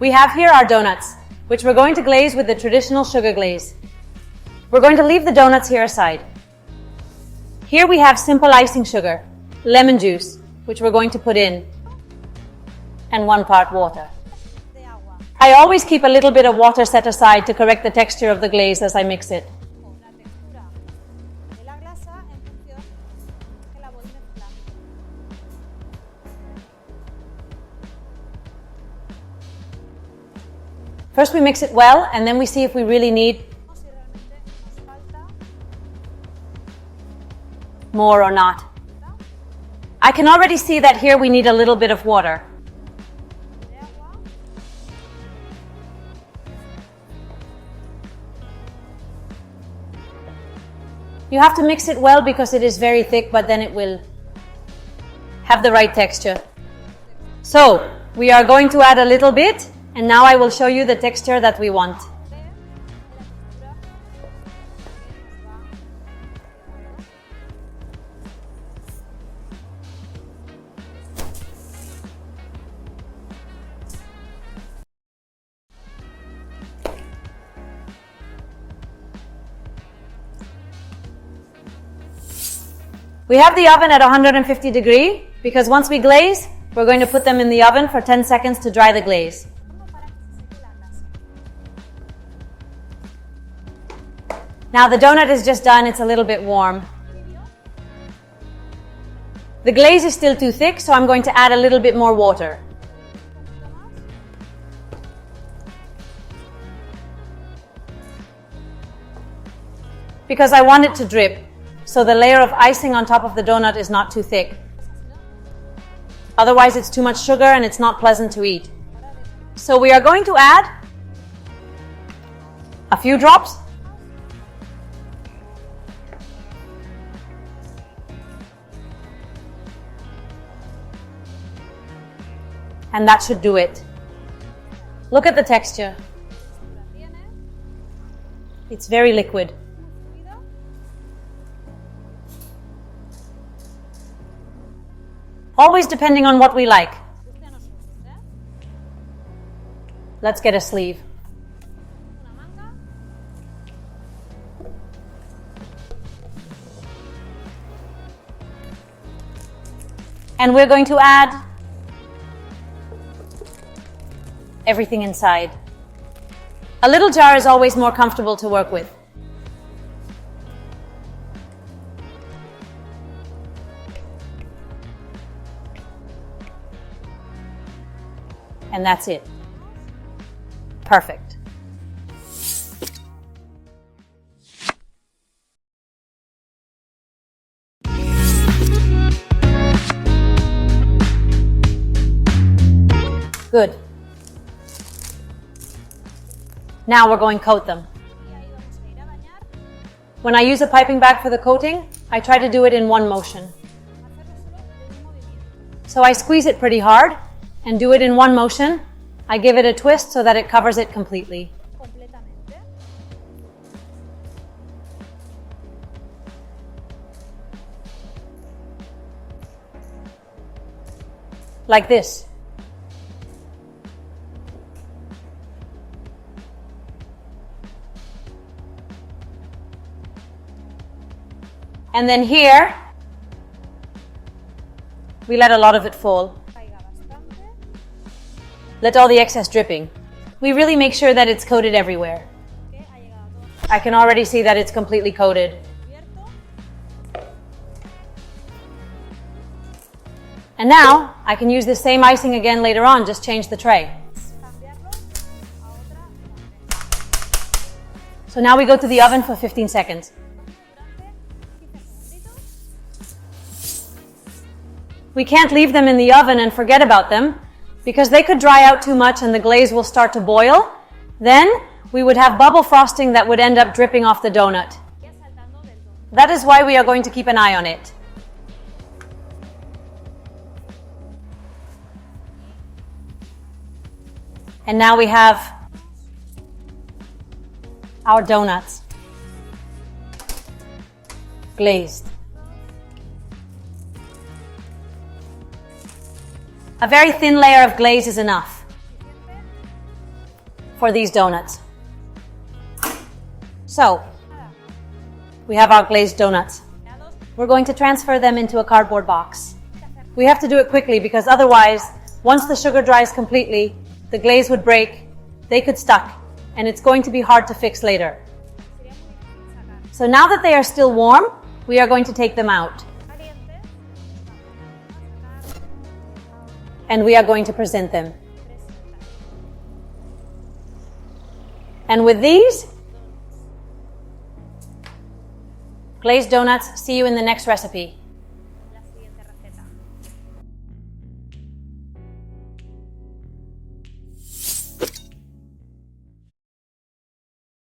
We have here our donuts, which we're going to glaze with the traditional sugar glaze. We're going to leave the donuts here aside. Here we have simple icing sugar, lemon juice, which we're going to put in, and 1 part water. I always keep a little bit of water set aside to correct the texture of the glaze as I mix it. First we mix it well, and then we see if we really need more or not. I can already see that here we need a little bit of water. You have to mix it well because it is very thick, but then it will have the right texture. So, we are going to add a little bit, and now I will show you the texture that we want. We have the oven at 150 degrees because once we glaze, we're going to put them in the oven for 10 seconds to dry the glaze. Now the donut is just done, it's a little bit warm. The glaze is still too thick, so I'm going to add a little bit more water. Because I want it to drip, so the layer of icing on top of the donut is not too thick. Otherwise it's too much sugar and it's not pleasant to eat. So we are going to add a few drops. And that should do it. Look at the texture. It's very liquid. Always depending on what we like. Let's get a sleeve. And we're going to add everything inside. A little jar is always more comfortable to work with. And that's it. Perfect. Good. Now we're going to coat them. When I use a piping bag for the coating, I try to do it in one motion. So I squeeze it pretty hard and do it in one motion. I give it a twist so that it covers it completely. Like this. And then here, we let a lot of it fall. Let all the excess dripping. We really make sure that it's coated everywhere. I can already see that it's completely coated. And now, I can use the same icing again later on, just change the tray. So now we go to the oven for 15 seconds. We can't leave them in the oven and forget about them, because they could dry out too much and the glaze will start to boil. Then we would have bubble frosting that would end up dripping off the donut. That is why we are going to keep an eye on it. And now we have our donuts glazed. A very thin layer of glaze is enough. for these donuts. So, we have our glazed donuts. We're going to transfer them into a cardboard box. We have to do it quickly because otherwise, once the sugar dries completely, the glaze would break, they could stuck, and it's going to be hard to fix later. So now that they are still warm, we are going to take them out. And we are going to present them. And with these glazed donuts, see you in the next recipe.